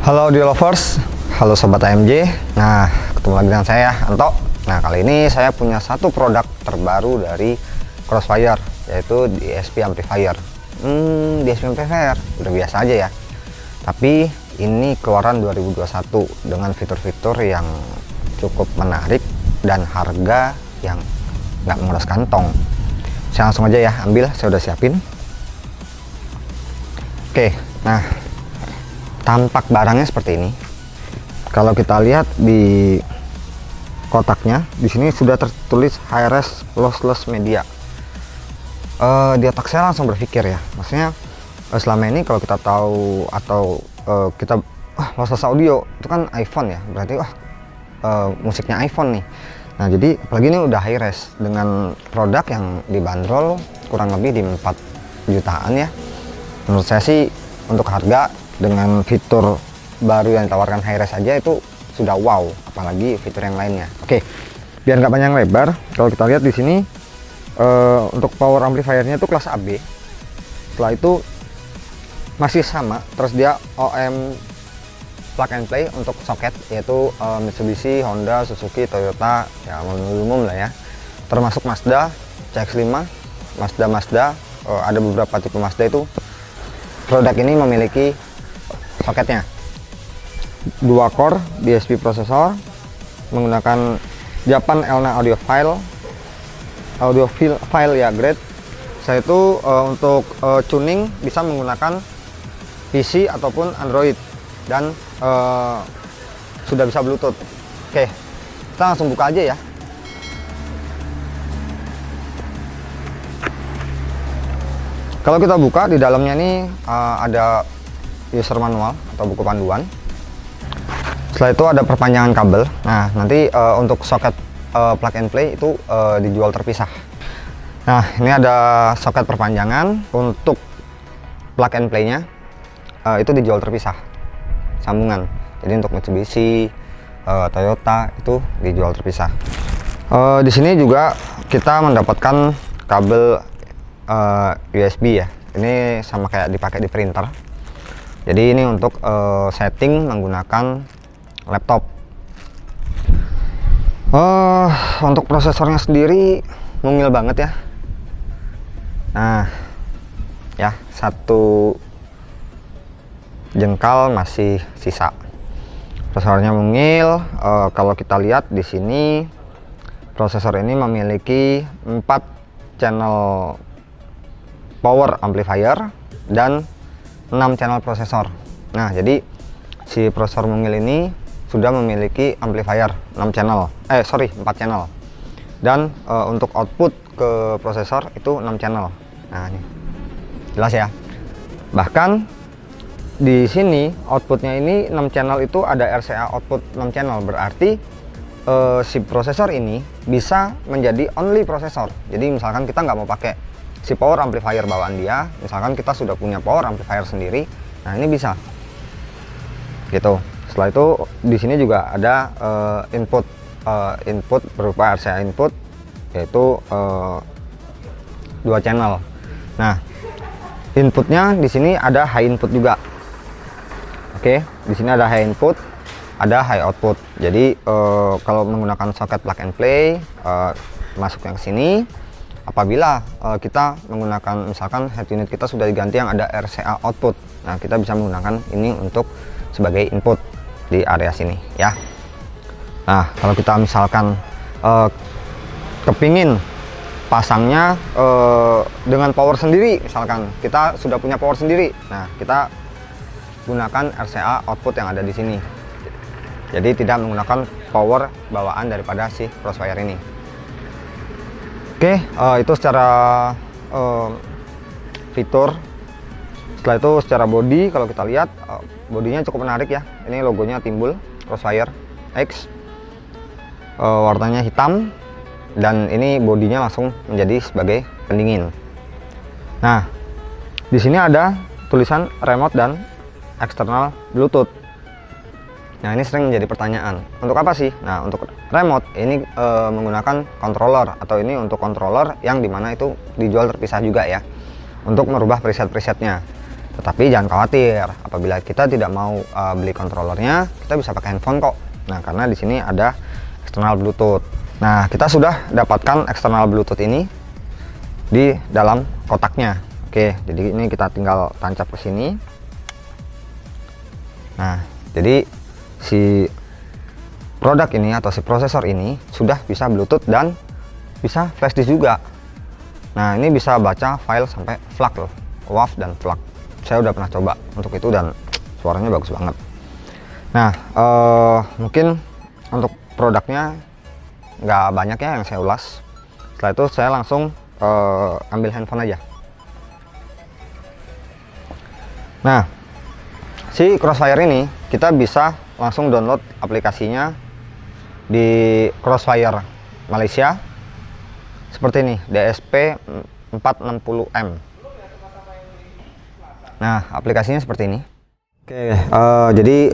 Halo audio lovers, halo sobat AMJ. Nah, ketemu lagi dengan saya Anto. Nah, kali ini saya punya satu produk terbaru dari Crossfire, yaitu DSP Amplifier. DSP Amplifier udah biasa aja ya. Tapi ini keluaran 2021 dengan fitur-fitur yang cukup menarik dan harga yang nggak menguras kantong. Saya langsung aja ya ambil, saya udah siapin. Oke, nah tampak barangnya seperti ini. Kalau kita lihat di kotaknya, di sini sudah tertulis high-res lossless media. Di otak saya langsung berpikir ya, maksudnya selama ini kalau kita tahu atau kita lossless audio itu kan iPhone ya, berarti musiknya iPhone nih. Nah jadi apalagi ini udah high-res dengan produk yang dibanderol kurang lebih di 4 jutaan ya. Menurut saya sih untuk harga dengan fitur baru yang ditawarkan high-res aja itu sudah wow, apalagi fitur yang lainnya. Oke, biar nggak panjang lebar, kalau kita lihat di sini untuk power amplifiernya itu kelas AB. Setelah itu masih sama, tersedia OM plug and play untuk soket, yaitu Mitsubishi, Honda, Suzuki, Toyota, ya umum lah ya. Termasuk Mazda CX-5, Mazda, ada beberapa tipe Mazda itu. Produk ini memiliki soketnya 2 core DSP prosesor menggunakan Japan Elna audiophile ya grade. Saya itu untuk tuning bisa menggunakan PC ataupun Android dan sudah bisa Bluetooth. Oke, kita langsung buka aja ya. Kalau kita buka, di dalamnya ini ada user manual atau buku panduan. Setelah itu ada perpanjangan kabel. Nah nanti untuk soket plug and play itu dijual terpisah. Nah ini ada soket perpanjangan. Untuk plug and play nya itu dijual terpisah sambungan. Jadi untuk Mitsubishi, Toyota itu dijual terpisah. Di sini juga kita mendapatkan kabel USB ya. Ini sama kayak dipakai di printer. Jadi ini untuk setting menggunakan laptop. Untuk prosesornya sendiri mungil banget ya. Nah, ya 1 jengkal masih sisa. Prosesornya mungil. Kalau kita lihat di sini, prosesor ini memiliki 4 channel power amplifier dan 6 channel prosesor. Nah jadi si prosesor mungil ini sudah memiliki amplifier 4 channel dan untuk output ke prosesor itu 6 channel. Nah ini jelas ya, bahkan di sini outputnya ini 6 channel itu ada RCA output 6 channel, berarti si prosesor ini bisa menjadi only prosesor. Jadi misalkan kita nggak mau pakai si power amplifier bawaan dia, misalkan kita sudah punya power amplifier sendiri, nah ini bisa gitu. Setelah itu di sini juga ada input berupa RCA input, yaitu 2 channel. Nah inputnya di sini ada high input juga. Oke, di sini ada high input, ada high output. Jadi kalau menggunakan soket plug and play masuk yang sini. Apabila kita menggunakan misalkan head unit kita sudah diganti yang ada RCA output, nah kita bisa menggunakan ini untuk sebagai input di area sini ya. Nah kalau kita misalkan kepingin pasangnya dengan power sendiri, misalkan kita sudah punya power sendiri, nah kita gunakan RCA output yang ada di sini. Jadi tidak menggunakan power bawaan daripada si Crossfire ini. Oke, itu secara fitur. Setelah itu secara body, kalau kita lihat bodinya cukup menarik ya. Ini logonya timbul Crossfire X, warnanya hitam, dan ini bodinya langsung menjadi sebagai pendingin. Nah di sini ada tulisan remote dan eksternal Bluetooth. Nah ini sering menjadi pertanyaan, untuk apa sih? Nah untuk remote ini menggunakan controller, atau ini untuk controller yang dimana itu dijual terpisah juga ya, untuk merubah preset-presetnya. Tetapi jangan khawatir, apabila kita tidak mau beli controllernya, kita bisa pakai handphone kok. Nah, karena di sini ada eksternal Bluetooth. Nah, kita sudah dapatkan eksternal Bluetooth ini di dalam kotaknya. Oke, jadi ini kita tinggal tancap ke sini. Nah, jadi si produk ini atau si prosesor ini sudah bisa Bluetooth dan bisa flash disk juga. Nah, ini bisa baca file sampai FLAC loh, WAV dan FLAC. Saya udah pernah coba untuk itu dan suaranya bagus banget. Nah, mungkin untuk produknya nggak banyak ya yang saya ulas. Setelah itu saya langsung ambil handphone aja. Nah, si Crossfire ini kita bisa langsung download aplikasinya di Crossfire Malaysia seperti ini, DSP 460M. Nah, aplikasinya seperti ini. Oke, jadi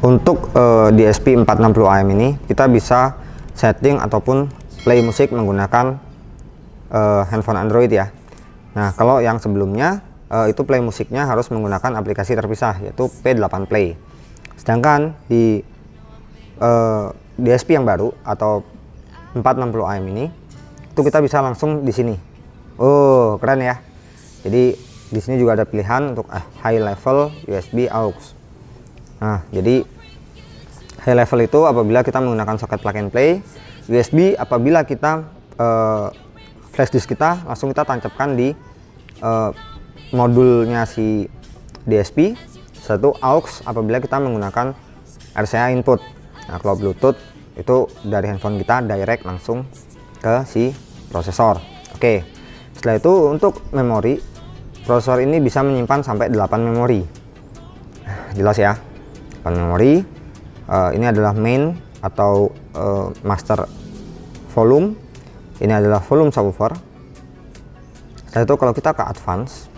untuk DSP 460AM ini kita bisa setting ataupun play musik menggunakan handphone Android ya. Nah, kalau yang sebelumnya itu play musiknya harus menggunakan aplikasi terpisah, yaitu P8 Play. Sedangkan di DSP yang baru atau 460AM ini itu kita bisa langsung di sini. Oh, keren ya. Jadi di sini juga ada pilihan untuk high level USB aux. Nah, jadi high level itu apabila kita menggunakan soket plug and play, USB apabila kita flash disk kita langsung kita tancapkan di modulnya si DSP. Satu aux apabila kita menggunakan RCA input. Nah, kalau Bluetooth itu dari handphone kita direct langsung ke si prosesor. Oke, setelah itu untuk memori, prosesor ini bisa menyimpan sampai 8 memori. Jelas ya, 8 memori. Ini adalah main atau master volume. Ini adalah volume subwoofer. Setelah itu kalau kita ke advance,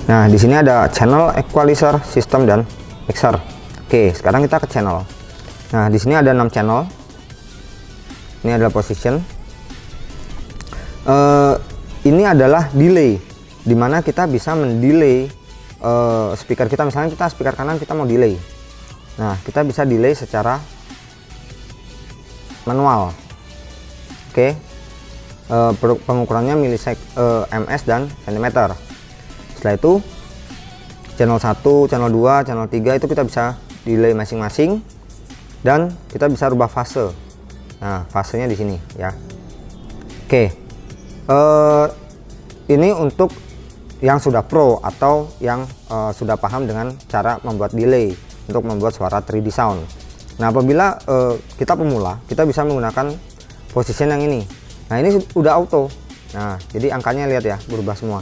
nah, di sini ada channel, equalizer, system, dan mixer. Oke, sekarang kita ke channel. Nah, di sini ada 6 channel. Ini adalah position. Ini adalah delay, dimana kita bisa mendelay speaker kita. Misalnya kita speaker kanan kita mau delay. Nah, kita bisa delay secara manual. Oke, pengukurannya ms dan cm. Setelah itu channel 1, channel 2, channel 3 itu kita bisa delay masing-masing dan kita bisa rubah fase. Nah, fasenya di sini ya. Oke, ini untuk yang sudah pro atau yang sudah paham dengan cara membuat delay untuk membuat suara 3D sound. Nah, apabila kita pemula, kita bisa menggunakan position yang ini. Nah, ini udah auto. Nah, jadi angkanya lihat ya, berubah semua.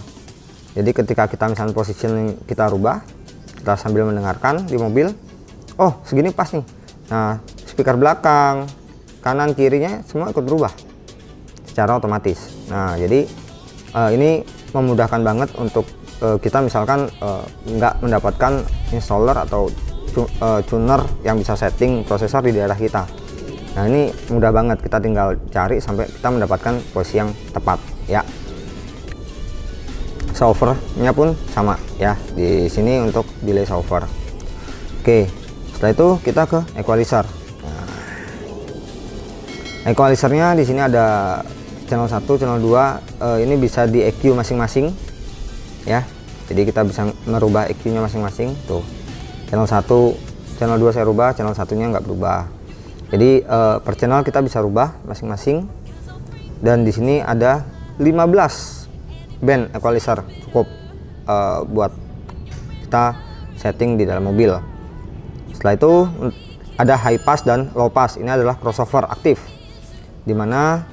Jadi ketika kita misalnya position kita rubah, kita sambil mendengarkan di mobil, oh segini pas nih. Nah, speaker belakang, kanan, kirinya semua ikut berubah secara otomatis. Nah, jadi ini memudahkan banget untuk kita misalkan nggak mendapatkan installer atau tuner yang bisa setting prosesor di daerah kita. Nah, ini mudah banget, kita tinggal cari sampai kita mendapatkan posisi yang tepat ya. Subwoofernya pun sama ya, di sini untuk delay subwoofer. Oke, setelah itu kita ke equalizer. Nah, equalizernya di sini ada channel 1, channel 2, ini bisa di EQ masing-masing ya. Jadi kita bisa merubah EQ-nya masing-masing. Tuh, channel 1, channel 2 saya rubah, channel satunya nggak berubah. Jadi per channel kita bisa rubah masing-masing. Dan di sini ada 15 band equalizer, cukup buat kita setting di dalam mobil. Setelah itu ada high pass dan low pass. Ini adalah crossover aktif, dimana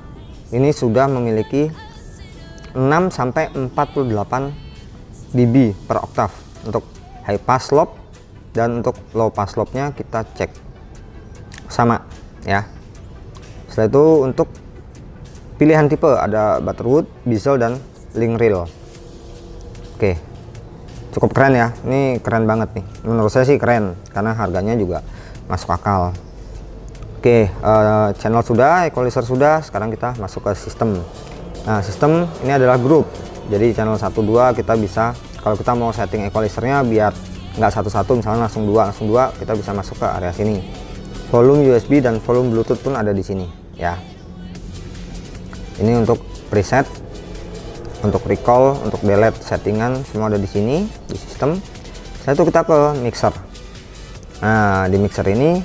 ini sudah memiliki 6 sampai 48 dB per oktav untuk high pass lob, dan untuk low pass lobnya kita cek sama ya. Setelah itu untuk pilihan tipe ada Butterwood, Bezel, dan link reel. Oke, cukup keren ya. Ini keren banget nih, menurut saya sih keren karena harganya juga masuk akal. Oke, channel sudah, equalizer sudah, sekarang kita masuk ke sistem. Nah, sistem ini adalah grup, jadi channel 1 2 kita bisa, kalau kita mau setting equalizernya biar nggak satu-satu, misalnya langsung dua, kita bisa masuk ke area sini. Volume USB dan volume Bluetooth pun ada di sini ya. Ini untuk preset, untuk recall, untuk delete settingan semua ada di sini di sistem. Setelah itu kita ke mixer. Nah, di mixer ini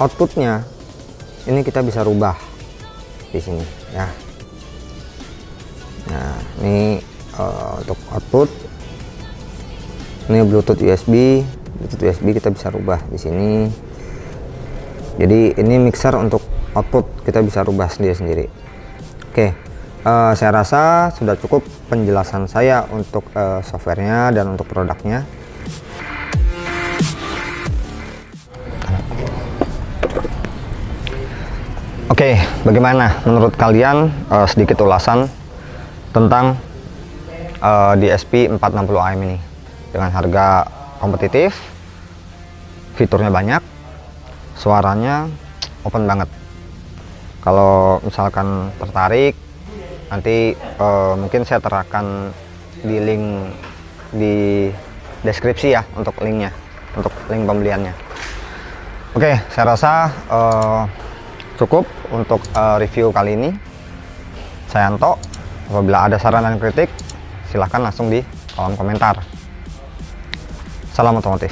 outputnya ini kita bisa rubah di sini ya. Nah, ini untuk output, ini Bluetooth USB kita bisa rubah di sini. Jadi ini mixer untuk output kita bisa rubah sendiri-sendiri. Oke, saya rasa sudah cukup penjelasan saya untuk softwarenya dan untuk produknya. Oke, bagaimana menurut kalian sedikit ulasan tentang DSP 460 AM ini dengan harga kompetitif, fiturnya banyak, suaranya open banget. Kalau misalkan tertarik, nanti mungkin saya terapkan di link di deskripsi ya untuk linknya, untuk link pembeliannya. Oke, saya rasa cukup untuk review kali ini. Saya Anto. Apabila ada saran dan kritik, silahkan langsung di kolom komentar. Salam otomotif.